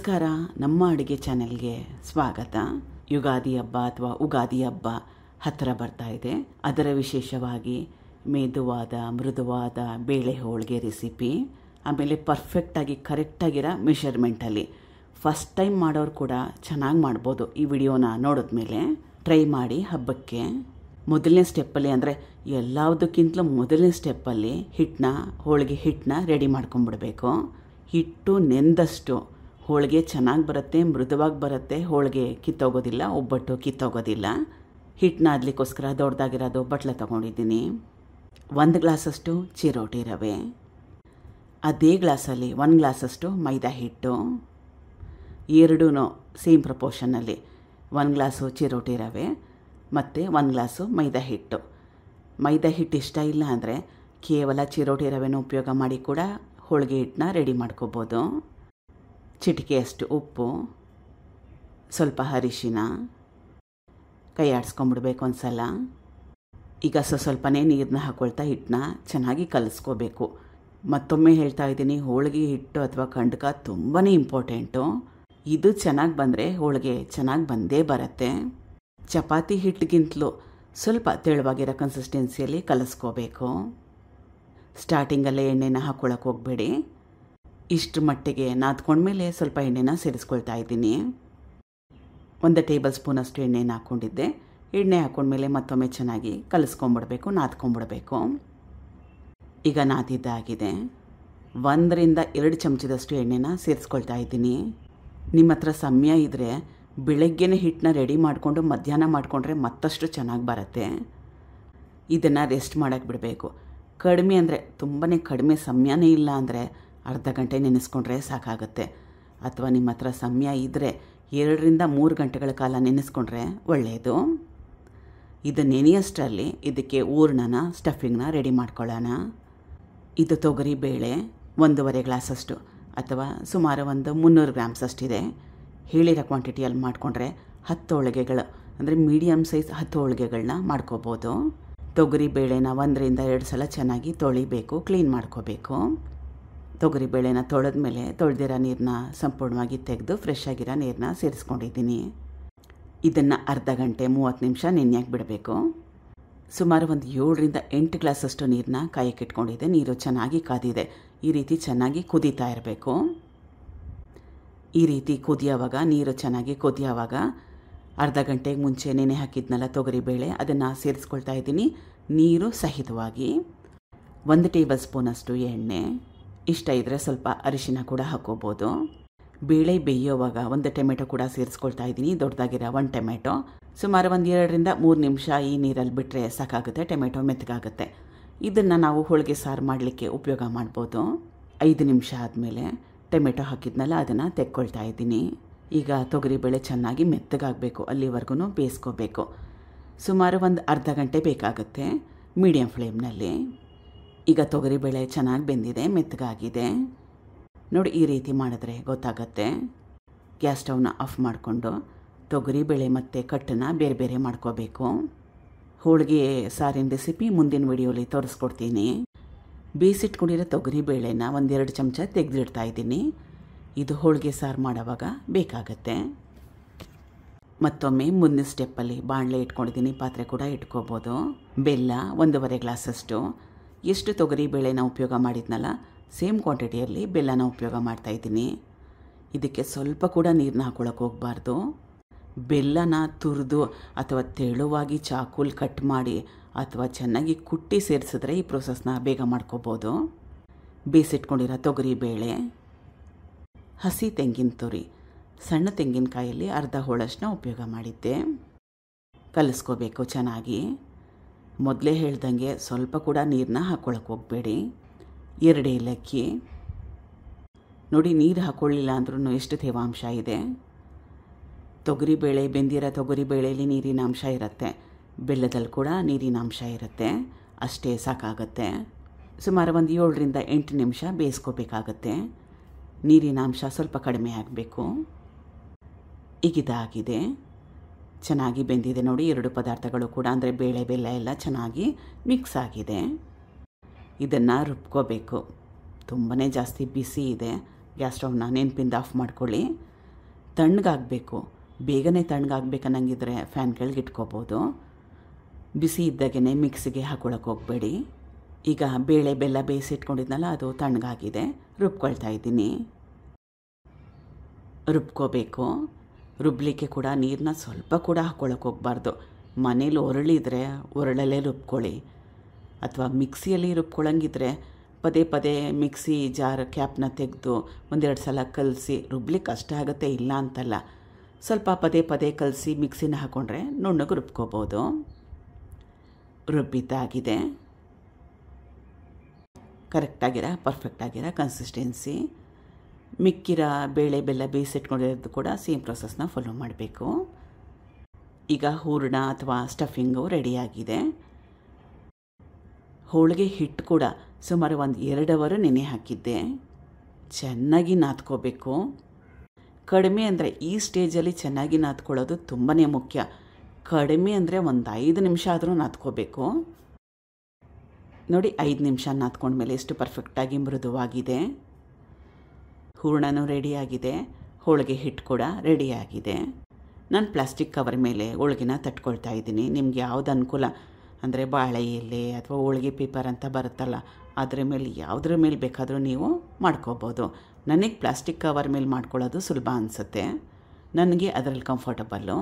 ನಮಸ್ಕಾರ. ನಮ್ಮ ಅಡುಗೆ ಚಾನೆಲ್ಗೆ ಸ್ವಾಗತ. ಯುಗಾದಿ ಹಬ್ಬ ಅಥವಾ ಉಗಾದಿ ಹಬ್ಬ ಹತ್ತಿರ ಬರ್ತಾ ಇದೆ. ಅದರ ವಿಶೇಷವಾಗಿ ಮೃದುವಾದ ಬೇಳೆ ಹೋಳಿಗೆ ರೆಸಿಪಿ, ಆಮೇಲೆ ಪರ್ಫೆಕ್ಟಾಗಿ ಕರೆಕ್ಟಾಗಿರೋ ಮೆಷರ್ಮೆಂಟಲ್ಲಿ ಫಸ್ಟ್ ಟೈಮ್ ಮಾಡೋರು ಕೂಡ ಚೆನ್ನಾಗಿ ಮಾಡ್ಬೋದು. ಈ ವಿಡಿಯೋನ ನೋಡಿದ್ಮೇಲೆ ಟ್ರೈ ಮಾಡಿ. ಹಬ್ಬಕ್ಕೆ ಮೊದಲನೇ ಸ್ಟೆಪ್ಪಲ್ಲಿ, ಅಂದರೆ ಎಲ್ಲದಕ್ಕಿಂತಲೂ ಮೊದಲನೇ ಸ್ಟೆಪ್ಪಲ್ಲಿ ಹೋಳಿಗೆ ಹಿಟ್ಟನ್ನ ರೆಡಿ ಮಾಡ್ಕೊಂಬಿಡ್ಬೇಕು. ಹಿಟ್ಟು ನೆಂದಷ್ಟು ಹೋಳಿಗೆ ಚೆನ್ನಾಗಿ ಬರುತ್ತೆ, ಮೃದುವಾಗಿ ಬರುತ್ತೆ, ಹೋಳಿಗೆ ಕಿತ್ತೋಗೋದಿಲ್ಲ, ಒಬ್ಬಟ್ಟು ಕಿತ್ತೋಗೋದಿಲ್ಲ. ಹಿಟ್ಟನ್ನ ಅದಕ್ಕೋಸ್ಕರ ದೊಡ್ಡದಾಗಿರೋದು ಬಟ್ಲ ತೊಗೊಂಡಿದ್ದೀನಿ. 1 ಗ್ಲಾಸಷ್ಟು ಚಿರೋಟಿ ರವೆ, ಅದೇ ಗ್ಲಾಸಲ್ಲಿ 1 ಗ್ಲಾಸಷ್ಟು ಮೈದಾ ಹಿಟ್ಟು, ಎರಡೂ ಸೇಮ್ ಪ್ರಪೋರ್ಷನ್ನಲ್ಲಿ 1 ಗ್ಲಾಸು ಚಿರೋಟಿ ರವೆ ಮತ್ತು 1 ಗ್ಲಾಸು ಮೈದಾ ಹಿಟ್ಟು. ಮೈದಾ ಹಿಟ್ಟು ಇಷ್ಟ ಇಲ್ಲ ಅಂದರೆ ಕೇವಲ ಚಿರೋಟಿ ರವೆನ ಉಪಯೋಗ ಮಾಡಿ ಕೂಡ ಹೋಳಿಗೆ ಹಿಟ್ಟನ್ನ ರೆಡಿ ಮಾಡ್ಕೋಬೋದು. ಚಿಟಿಕೆಯಷ್ಟು ಉಪ್ಪು, ಸ್ವಲ್ಪ ಅರಿಶಿನ, ಕೈ ಆಡಿಸ್ಕೊಂಬಿಡ್ಬೇಕು ಒಂದು ಸಲ. ಈಗ ಸ್ವಲ್ಪನೇ ನೀರನ್ನ ಹಾಕ್ಕೊಳ್ತಾ ಹಿಟ್ಟನ್ನ ಚೆನ್ನಾಗಿ ಕಲಿಸ್ಕೋಬೇಕು. ಮತ್ತೊಮ್ಮೆ ಹೇಳ್ತಾ ಇದ್ದೀನಿ, ಹೋಳಿಗೆ ಹಿಟ್ಟು ಅಥವಾ ಕಂಡಕ ತುಂಬಾ ಇಂಪಾರ್ಟೆಂಟು. ಇದು ಚೆನ್ನಾಗಿ ಬಂದರೆ ಹೋಳಿಗೆ ಚೆನ್ನಾಗಿ ಬಂದೇ ಬರುತ್ತೆ. ಚಪಾತಿ ಹಿಟ್ಟಿಗಿಂತಲೂ ಸ್ವಲ್ಪ ತೆಳುವಾಗಿರೋ ಕನ್ಸಿಸ್ಟೆನ್ಸಿಯಲ್ಲಿ ಕಲಿಸ್ಕೋಬೇಕು. ಸ್ಟಾರ್ಟಿಂಗಲ್ಲೇ ಎಣ್ಣೆನ ಹಾಕ್ಕೊಳಕ್ಕೆ ಹೋಗಬೇಡಿ. ಇಷ್ಟರ ಮಟ್ಟಿಗೆ ನಾದ್ಕೊಂಡ್ಮೇಲೆ ಸ್ವಲ್ಪ ಎಣ್ಣೆನ ಸೇರಿಸ್ಕೊಳ್ತಾ ಇದ್ದೀನಿ. 1 ಟೇಬಲ್ ಸ್ಪೂನಷ್ಟು ಎಣ್ಣೆನ ಹಾಕ್ಕೊಂಡಿದ್ದೆ. ಎಣ್ಣೆ ಹಾಕ್ಕೊಂಡ್ಮೇಲೆ ಮತ್ತೊಮ್ಮೆ ಚೆನ್ನಾಗಿ ಕಲಿಸ್ಕೊಂಬಿಡ್ಬೇಕು, ನಾದ್ಕೊಂಬಿಡ್ಬೇಕು. ಈಗ ನಾದಿದ್ದಾಗಿದೆ. 1 ರಿಂದ 2 ಚಮಚದಷ್ಟು ಎಣ್ಣೆನ ಸೇರಿಸ್ಕೊಳ್ತಾ ಇದ್ದೀನಿ. ನಿಮ್ಮ ಹತ್ರ ಸಮಯ ಇದ್ದರೆ ಬೆಳಗ್ಗೆನೇ ಹಿಟ್ಟನ್ನ ರೆಡಿ ಮಾಡಿಕೊಂಡು ಮಧ್ಯಾಹ್ನ ಮಾಡಿಕೊಂಡ್ರೆ ಮತ್ತಷ್ಟು ಚೆನ್ನಾಗಿ ಬರುತ್ತೆ. ಇದನ್ನು ರೆಸ್ಟ್ ಮಾಡೋಕ್ಕೆ ಬಿಡಬೇಕು. ಕಡಿಮೆ ಅಂದರೆ ತುಂಬಾ ಕಡಿಮೆ ಸಮಯನೇ ಇಲ್ಲ ಅಂದರೆ ಅರ್ಧ ಗಂಟೆ ನೆನೆಸ್ಕೊಂಡ್ರೆ ಸಾಕಾಗುತ್ತೆ. ಅಥವಾ ನಿಮ್ಮ ಹತ್ರ ಸಮಯ ಇದ್ದರೆ 2 ರಿಂದ 3 ಗಂಟೆಗಳ ಕಾಲ ನೆನೆಸ್ಕೊಂಡ್ರೆ ಒಳ್ಳೆಯದು. ಇದು ನೆನೆಯಷ್ಟರಲ್ಲಿ ಇದಕ್ಕೆ ಸ್ಟಫಿಂಗ್ನ ರೆಡಿ ಮಾಡ್ಕೊಳ್ಳೋಣ. ಇದು ತೊಗರಿ ಬೇಳೆ 1.5 ಗ್ಲಾಸಷ್ಟು ಅಥವಾ ಸುಮಾರು 300 ಗ್ರಾಮ್ಸಷ್ಟಿದೆ. ಹೇಳಿರೋ ಕ್ವಾಂಟಿಟಿಯಲ್ಲಿ ಮಾಡಿಕೊಂಡ್ರೆ 10 ಹೋಳಿಗೆಗಳು, ಅಂದರೆ ಮೀಡಿಯಮ್ ಸೈಜ್ 10 ಹೋಳಿಗೆಗಳನ್ನ ಮಾಡ್ಕೋಬೋದು. ತೊಗರಿ ಬೇಳೆನ 1 ರಿಂದ 2 ಸಲ ಚೆನ್ನಾಗಿ ತೊಳಿಬೇಕು, ಕ್ಲೀನ್ ಮಾಡ್ಕೋಬೇಕು. ತೊಗರಿ ಬೇಳೆನ ತೊಳೆದ್ಮೇಲೆ ತೊಳೆದಿರೋ ನೀರನ್ನ ಸಂಪೂರ್ಣವಾಗಿ ತೆಗೆದು ಫ್ರೆಶ್ ಆಗಿರೋ ನೀರನ್ನ ಸೇರಿಸ್ಕೊಂಡಿದ್ದೀನಿ. ಇದನ್ನು ಅರ್ಧ ಗಂಟೆ 30 ನಿಮಿಷ ನೆನೆಯಕ್ಕೆ ಬಿಡಬೇಕು. ಸುಮಾರು 7 ರಿಂದ 8 ಗ್ಲಾಸಷ್ಟು ನೀರನ್ನ ಕಾಯಕ್ಕೆ ಇಟ್ಕೊಂಡಿದ್ದೆ. ನೀರು ಚೆನ್ನಾಗಿ ಕಾದಿದೆ. ಈ ರೀತಿ ಚೆನ್ನಾಗಿ ಕುದೀತಾ ಇರಬೇಕು. ಈ ರೀತಿ ಕುದಿಯೋವಾಗ, ನೀರು ಚೆನ್ನಾಗಿ ಕುದಿಯೋವಾಗ ಅರ್ಧ ಗಂಟೆಗೆ ಮುಂಚೆ ನೆನೆ ಹಾಕಿದ್ನಲ್ಲ ತೊಗರಿಬೇಳೆ, ಅದನ್ನು ಸೇರಿಸ್ಕೊಳ್ತಾ ಇದ್ದೀನಿ ನೀರು ಸಹಿತವಾಗಿ. 1 ಟೇಬಲ್ ಸ್ಪೂನಷ್ಟು ಎಣ್ಣೆ, ಇಷ್ಟ ಇದ್ದರೆ ಸ್ವಲ್ಪ ಅರಿಶಿನ ಕೂಡ ಹಾಕೋಬೋದು. ಬೇಳೆ ಬೇಯೋವಾಗ 1 ಟೊಮೆಟೊ ಕೂಡ ಸೇರಿಸ್ಕೊಳ್ತಾ ಇದ್ದೀನಿ, ದೊಡ್ಡದಾಗಿರೋ 1 ಟೊಮೆಟೊ. ಸುಮಾರು 2 ರಿಂದ 3 ನಿಮಿಷ ಈ ನೀರಲ್ಲಿ ಬಿಟ್ಟರೆ ಸಾಕಾಗುತ್ತೆ, ಟೊಮೆಟೊ ಮೆತ್ತಗಾಗುತ್ತೆ. ಇದನ್ನು ನಾವು ಹೋಳಿಗೆ ಸಾರು ಮಾಡಲಿಕ್ಕೆ ಉಪಯೋಗ ಮಾಡ್ಬೋದು. 5 ನಿಮಿಷ ಆದಮೇಲೆ ಟೊಮೆಟೊ ಹಾಕಿದ್ನಲ್ಲ ಅದನ್ನು ತೆಕ್ಕೊಳ್ತಾ ಇದ್ದೀನಿ. ಈಗ ತೊಗರಿಬೇಳೆ ಚೆನ್ನಾಗಿ ಮೆತ್ತಗಾಗಬೇಕು, ಅಲ್ಲಿವರೆಗೂ ಬೇಯಿಸ್ಕೋಬೇಕು. ಸುಮಾರು ಅರ್ಧ ಗಂಟೆ ಬೇಕಾಗುತ್ತೆ ಮೀಡಿಯಮ್ ಫ್ಲೇಮ್ನಲ್ಲಿ. ಈಗ ತೊಗರಿಬೇಳೆ ಚೆನ್ನಾಗಿ ಬೆಂದಿದೆ, ಮೆತ್ತಗಾಗಿದೆ ನೋಡಿ. ಈ ರೀತಿ ಮಾಡಿದ್ರೆ ಗೊತ್ತಾಗತ್ತೆ. ಗ್ಯಾಸ್ ಸ್ಟವ್ನ ಆಫ್ ಮಾಡಿಕೊಂಡು ತೊಗರಿಬೇಳೆ ಮತ್ತು ಕಟ್ಟನ್ನು ಬೇರೆ ಬೇರೆ ಮಾಡ್ಕೋಬೇಕು. ಹೋಳಿಗೆ ಸಾರಿನ ರೆಸಿಪಿ ಮುಂದಿನ ವಿಡಿಯೋಲಿ ತೋರಿಸ್ಕೊಡ್ತೀನಿ. ಬೇಯಿಸಿಟ್ಕೊಂಡಿರೋ ತೊಗರಿಬೇಳೆನ 1-2 ಚಮಚ ತೆಗೆದಿಡ್ತಾ ಇದ್ದೀನಿ. ಇದು ಹೋಳಿಗೆ ಸಾರು ಮಾಡೋವಾಗ ಬೇಕಾಗತ್ತೆ. ಮತ್ತೊಮ್ಮೆ ಮುಂದಿನ ಸ್ಟೆಪ್ಪಲ್ಲಿ ಬಾಣಲೆ ಇಟ್ಕೊಂಡಿದ್ದೀನಿ, ಪಾತ್ರೆ ಕೂಡ ಇಟ್ಕೋಬೋದು. ಬೆಲ್ಲ 1.5 ಗ್ಲಾಸಷ್ಟು. ಎಷ್ಟು ತೊಗರಿ ಬೇಳೆನ ಉಪಯೋಗ ಮಾಡಿದ್ನಲ್ಲ ಸೇಮ್ ಕ್ವಾಂಟಿಟಿಯಲ್ಲಿ ಬೆಲ್ಲನ ಉಪಯೋಗ ಮಾಡ್ತಾಯಿದ್ದೀನಿ. ಇದಕ್ಕೆ ಸ್ವಲ್ಪ ಕೂಡ ನೀರನ್ನ ಹಾಕ್ಕೊಳಕ್ಕೆ ಹೋಗಬಾರ್ದು. ಬೆಲ್ಲನ ತುರಿದು ಅಥವಾ ತೆಳುವಾಗಿ ಚಾಕುಲಿ ಕಟ್ ಮಾಡಿ ಅಥವಾ ಚೆನ್ನಾಗಿ ಕುಟ್ಟಿ ಸೇರಿಸಿದ್ರೆ ಈ ಪ್ರೋಸೆಸ್ನ ಬೇಗ ಮಾಡ್ಕೋಬೋದು. ಬೇಯಿಸಿಟ್ಕೊಂಡಿರೋ ತೊಗರಿ ಬೇಳೆ, ಹಸಿ ತೆಂಗಿನ ತುರಿ, ಸಣ್ಣ ತೆಂಗಿನಕಾಯಲ್ಲಿ ಅರ್ಧ ಹೋಳಷ್ಟನ್ನ ಉಪಯೋಗ ಮಾಡಿದ್ದೆ. ಕಲಿಸ್ಕೋಬೇಕು ಚೆನ್ನಾಗಿ. ಮೊದಲೇ ಹೇಳ್ದಂಗೆ ಸ್ವಲ್ಪ ಕೂಡ ನೀರನ್ನ ಹಾಕ್ಕೊಳಕ್ಕೆ ಹೋಗಬೇಡಿ. 2 ಏಲಕ್ಕಿ ನೋಡಿ, ನೀರು ಹಾಕ್ಕೊಳ್ಳಿಲ್ಲ ಅಂದ್ರೂ ಎಷ್ಟು ತೇವಾಂಶ ಇದೆ. ತೊಗರಿಬೇಳೆ, ಬೆಂದಿರೋ ತೊಗರಿಬೇಳೆಯಲ್ಲಿ ನೀರಿನ ಅಂಶ ಇರುತ್ತೆ, ಬೆಲ್ಲದಲ್ಲಿ ಕೂಡ ನೀರಿನ ಅಂಶ ಇರುತ್ತೆ. ಅಷ್ಟೇ ಸಾಕಾಗತ್ತೆ. ಸುಮಾರು 7 ರಿಂದ 8 ನಿಮಿಷ ಬೇಯಿಸ್ಕೋಬೇಕಾಗತ್ತೆ. ನೀರಿನ ಅಂಶ ಸ್ವಲ್ಪ ಕಡಿಮೆ ಆಗಬೇಕು. ಈಗಿದಾಗಿದೆ, ಚೆನ್ನಾಗಿ ಬೆಂದಿದೆ ನೋಡಿ. 2 ಪದಾರ್ಥಗಳು ಕೂಡ, ಅಂದರೆ ಬೇಳೆ ಬೆಲ್ಲ ಎಲ್ಲ ಚೆನ್ನಾಗಿ ಮಿಕ್ಸ್ ಆಗಿದೆ. ಇದನ್ನು ರುಬ್ಕೋಬೇಕು. ತುಂಬಾ ಜಾಸ್ತಿ ಬಿಸಿ ಇದೆ. ಗ್ಯಾಸ್ ಸ್ಟವ್ನ ನೆನಪಿಂದ ಆಫ್ ಮಾಡ್ಕೊಳ್ಳಿ. ತಣ್ಣಗಾಗಬೇಕು. ಬೇಗನೆ ತಣ್ಣಗಾಗಬೇಕನ್ನಂಗಿದ್ರೆ ಫ್ಯಾನ್ ಕೆಳಗೆ ಇಟ್ಕೋಬೋದು. ಬಿಸಿ ಇದ್ದಾಗೇ ಮಿಕ್ಸಿಗೆ ಹಾಕೊಳ್ಳೋಕೆ ಹೋಗಬೇಡಿ. ಈಗ ಬೇಳೆ ಬೆಲ್ಲ ಬೇಯಿಸಿಟ್ಕೊಂಡಿದ್ನಲ್ಲ ಅದು ತಣ್ಣಗಾಗಿದೆ. ರುಬ್ಕೊಳ್ತಾ ಇದ್ದೀನಿ. ರುಬ್ಕೋಬೇಕು. ರುಬ್ಲಿಕ್ಕೆ ಕೂಡ ನೀರನ್ನ ಸ್ವಲ್ಪ ಕೂಡ ಹಾಕ್ಕೊಳ್ಳೋಕೆ ಹೋಗಬಾರ್ದು. ಮನೇಲಿ ಒರಳಿದ್ರೆ ಒರಳಲ್ಲೇ ರುಬ್ಕೊಳ್ಳಿ. ಅಥವಾ ಮಿಕ್ಸಿಯಲ್ಲಿ ರುಬ್ಕೊಳ್ಳೋಂಗಿದ್ರೆ ಪದೇ ಪದೇ ಮಿಕ್ಸಿ ಜಾರ್ ಕ್ಯಾಪ್ನ ತೆಗೆದು ಒಂದೆರಡು ಸಲ ಕಲಸಿ ರುಬ್ಲಿಕ್ಕೆ ಕಷ್ಟ ಆಗುತ್ತೆ, ಇಲ್ಲ ಅಂತಲ್ಲ. ಸ್ವಲ್ಪ ಪದೇ ಪದೇ ಕಲಸಿ ಮಿಕ್ಸಿನ ಹಾಕ್ಕೊಂಡ್ರೆ ನುಣ್ಣಗೆ ರುಬ್ಕೋಬೋದು. ರುಬ್ಬಿದ್ದಾಗಿದೆ. ಪರ್ಫೆಕ್ಟಾಗಿರೋ ಕನ್ಸಿಸ್ಟೆನ್ಸಿ. ಮಿಕ್ಕಿರ ಬೇಳೆ ಬೆಲ್ಲ ಬೇಯಿಸಿಟ್ಕೊಂಡಿರೋದು ಕೂಡ ಸೇಮ್ ಪ್ರೊಸೆಸ್ನ ಫಾಲೋ ಮಾಡಬೇಕು. ಈಗ ಹೂರಣ ಅಥವಾ ಸ್ಟಫಿಂಗು ರೆಡಿಯಾಗಿದೆ. ಹೋಳಿಗೆ ಹಿಟ್ಟು ಕೂಡ ಸುಮಾರು 1-2 ಅವರ್ ನೆನೆ ಹಾಕಿದ್ದೆ. ಚೆನ್ನಾಗಿ ನಾದ್ಕೋಬೇಕು. ಕಡಿಮೆ ಅಂದರೆ ಈ ಸ್ಟೇಜಲ್ಲಿ ಚೆನ್ನಾಗಿ ನಾದ್ಕೊಳ್ಳೋದು ತುಂಬಾ ಮುಖ್ಯ. ಕಡಿಮೆ ಅಂದರೆ 5 ನಿಮಿಷ ಆದರೂ ನಾದ್ಕೋಬೇಕು. ನೋಡಿ, 5 ನಿಮಿಷ ನಾದ್ಕೊಂಡ್ಮೇಲೆ ಎಷ್ಟು ಪರ್ಫೆಕ್ಟಾಗಿ ಮೃದುವಾಗಿದೆ. ಹೂರಣನೂ ರೆಡಿಯಾಗಿದೆ. ಹೋಳಿಗೆ ಹಿಟ್ಟು ಕೂಡ ರೆಡಿಯಾಗಿದೆ. ನಾನು ಪ್ಲಾಸ್ಟಿಕ್ ಕವರ್ ಮೇಲೆ ಹೋಳಿಗೆನ ತಟ್ಕೊಳ್ತಾ ಇದ್ದೀನಿ. ನಿಮ್ಗೆ ಯಾವ್ದು ಅನುಕೂಲ ಅಂದರೆ ಬಾಳೆ ಎಲೆ ಅಥವಾ ಹೋಳಿಗೆ ಪೇಪರ್ ಅಂತ ಬರುತ್ತಲ್ಲ, ಅದರ ಮೇಲೆ ಯಾವುದ್ರ ಮೇಲೆ ಬೇಕಾದರೂ ನೀವು ಮಾಡ್ಕೋಬೋದು. ನನಗೆ ಪ್ಲಾಸ್ಟಿಕ್ ಕವರ್ ಮೇಲೆ ಮಾಡ್ಕೊಳ್ಳೋದು ಸುಲಭ ಅನಿಸುತ್ತೆ. ನನಗೆ ಅದರಲ್ಲಿ ಕಂಫರ್ಟಬಲ್ಲು.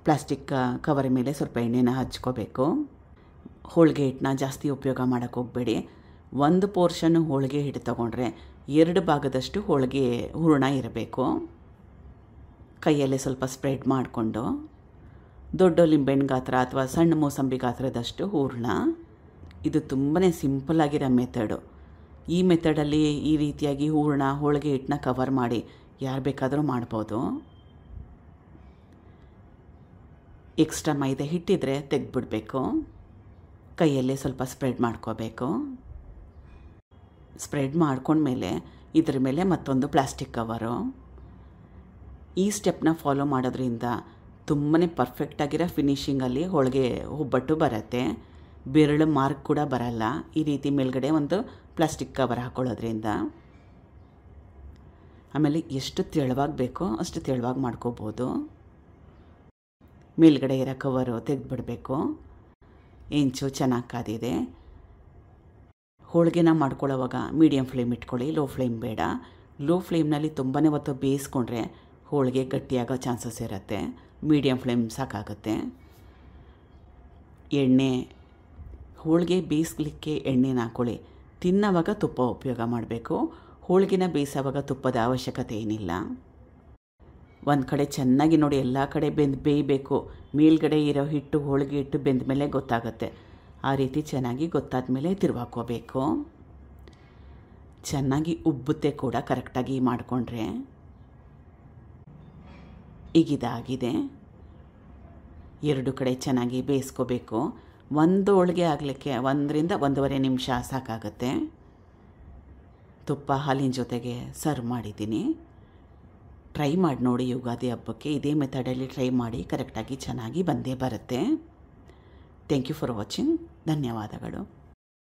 ಪ್ಲಾಸ್ಟಿಕ್ ಕವರ್ ಮೇಲೆ ಸ್ವಲ್ಪ ಎಣ್ಣೆನ ಹಚ್ಕೋಬೇಕು. ಹೋಳಿಗೆ ಹಿಟ್ಟನ್ನ ಜಾಸ್ತಿ ಉಪಯೋಗ ಮಾಡೋಕ್ಕೆ ಹೋಗಬೇಡಿ. 1 ಪೋರ್ಷನ್ನು ಹೋಳಿಗೆ ಹಿಟ್ಟು ತೊಗೊಂಡ್ರೆ 2 ಭಾಗದಷ್ಟು ಹೋಳಿಗೆ ಹೂರಣ ಇರಬೇಕು. ಕೈಯಲ್ಲೇ ಸ್ವಲ್ಪ ಸ್ಪ್ರೆಡ್ ಮಾಡಿಕೊಂಡು ದೊಡ್ಡ ಲಿಂಬೆಹಣ್ಣು ಗಾತ್ರ ಅಥವಾ ಸಣ್ಣ ಮೂಸಂಬಿ ಗಾತ್ರದಷ್ಟು ಹೂರಣ. ಇದು ತುಂಬಾ ಸಿಂಪಲ್ಲಾಗಿರೋ ಮೆಥಡು. ಈ ಮೆಥಡಲ್ಲಿ ಈ ರೀತಿಯಾಗಿ ಹೂರಣ ಹೋಳಿಗೆ ಹಿಟ್ಟನ್ನ ಕವರ್ ಮಾಡಿ ಯಾರು ಬೇಕಾದರೂ ಮಾಡ್ಬೋದು. ಎಕ್ಸ್ಟ್ರಾ ಮೈದಾ ಹಿಟ್ಟಿದ್ರೆ ತೆಗೆದುಬಿಡಬೇಕು. ಕೈಯಲ್ಲೇ ಸ್ವಲ್ಪ ಸ್ಪ್ರೆಡ್ ಮಾಡ್ಕೋಬೇಕು. ಸ್ಪ್ರೆಡ್ ಮಾಡ್ಕೊಂಡ್ಮೇಲೆ ಇದ್ರ ಮೇಲೆ ಮತ್ತೊಂದು ಪ್ಲಾಸ್ಟಿಕ್ ಕವರು. ಈ ಸ್ಟೆಪ್ನ ಫಾಲೋ ಮಾಡೋದ್ರಿಂದ ತುಂಬಾ ಪರ್ಫೆಕ್ಟಾಗಿರೋ ಫಿನಿಷಿಂಗಲ್ಲಿ ಹೋಳಿಗೆ ಒಬ್ಬಟ್ಟು ಬರುತ್ತೆ. ಬೆರಳು ಮಾರ್ಕ್ ಕೂಡ ಬರಲ್ಲ. ಈ ರೀತಿ ಮೇಲ್ಗಡೆ ಒಂದು ಪ್ಲಾಸ್ಟಿಕ್ ಕವರ್ ಹಾಕೊಳ್ಳೋದ್ರಿಂದ. ಆಮೇಲೆ ಎಷ್ಟು ತೆಳುವಾಗಿ ಬೇಕೋ ಅಷ್ಟು ತೆಳುವಾಗಿ ಮಾಡ್ಕೋಬೋದು. ಮೇಲ್ಗಡೆ ಇರೋ ಕವರು ತೆಗೆದುಬಿಡಬೇಕು. ಹೆಂಚು ಚೆನ್ನಾಗಿ ಕಾದಿದೆ. ಹೋಳಿಗೆನ ಮಾಡ್ಕೊಳ್ಳೋವಾಗ ಮೀಡಿಯಮ್ ಫ್ಲೇಮ್ ಇಟ್ಕೊಳ್ಳಿ, ಲೋ ಫ್ಲೇಮ್ ಬೇಡ. ಲೋ ಫ್ಲೇಮ್ನಲ್ಲಿ ತುಂಬಾ ಹೊತ್ತು ಬೇಯಿಸ್ಕೊಂಡ್ರೆ ಹೋಳಿಗೆ ಗಟ್ಟಿಯಾಗೋ ಚಾನ್ಸಸ್ ಇರುತ್ತೆ. ಮೀಡಿಯಮ್ ಫ್ಲೇಮ್ ಸಾಕಾಗುತ್ತೆ. ಎಣ್ಣೆ ಹೋಳಿಗೆ ಬೇಯಿಸ್ಲಿಕ್ಕೆ ಎಣ್ಣೆನ ಹಾಕ್ಕೊಳ್ಳಿ. ತಿನ್ನೋವಾಗ ತುಪ್ಪ ಉಪಯೋಗ ಮಾಡಬೇಕು. ಹೋಳಿಗೆನ ಬೇಯಿಸೋವಾಗ ತುಪ್ಪದ ಅವಶ್ಯಕತೆ ಏನಿಲ್ಲ. ಒಂದು ಕಡೆ ಚೆನ್ನಾಗಿ ನೋಡಿ, ಎಲ್ಲ ಕಡೆ ಬೇಯಬೇಕು. ಮೇಲ್ಗಡೆ ಇರೋ ಹಿಟ್ಟು ಹೋಳಿಗೆ ಹಿಟ್ಟು ಬೆಂದ ಮೇಲೆ ಗೊತ್ತಾಗುತ್ತೆ. ಆ ರೀತಿ ಚೆನ್ನಾಗಿ ಗೊತ್ತಾದ ಮೇಲೆ ತಿರುವಾಕೋಬೇಕು. ಚೆನ್ನಾಗಿ ಉಬ್ಬುತ್ತೆ ಕೂಡ ಕರೆಕ್ಟಾಗಿ ಮಾಡಿಕೊಂಡ್ರೆ. ಈಗಿದಾಗಿದೆ. 2 ಕಡೆ ಚೆನ್ನಾಗಿ ಬೇಯಿಸ್ಕೋಬೇಕು. ಒಂದು ಹೋಳಿಗೆ ಆಗಲಿಕ್ಕೆ 1ರಿಂದ 1.5 ನಿಮಿಷ ಸಾಕಾಗುತ್ತೆ. ತುಪ್ಪ ಹಾಲಿನ ಜೊತೆಗೆ ಸರ್ವ್ ಮಾಡಿದ್ದೀನಿ. ಟ್ರೈ ಮಾಡಿ ನೋಡಿ. ಯುಗಾದಿ ಹಬ್ಬಕ್ಕೆ ಇದೇ ಮೆಥಡಲ್ಲಿ ಟ್ರೈ ಮಾಡಿ. ಕರೆಕ್ಟಾಗಿ ಚೆನ್ನಾಗಿ ಬಂದೇ ಬರುತ್ತೆ. Thank you for watching. ಧನ್ಯವಾದಗಳು.